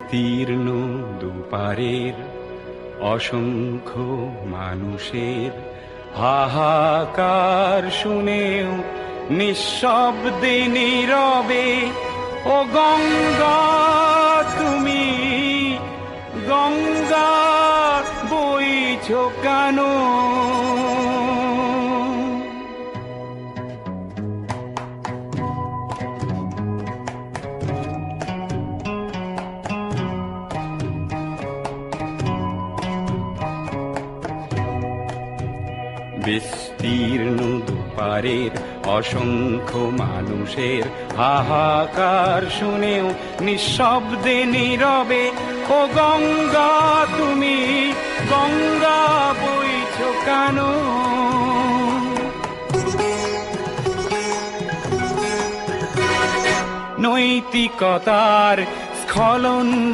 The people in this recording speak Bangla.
বিস্তীর্ণ দুপারের অসংখ্য মানুষের হাহাকার শুনেও নিঃশব্দে নীরবে ও গঙ্গা তুমি গঙ্গা বইছো কেন? বিস্তীর্ণ দুপারের অসংখ্য মানুষের হাহাকার শুনেও নিঃশব্দে নীরবে ও গঙ্গা তুমি গঙ্গা বইছো কেন? নৈতিকতার স্খলন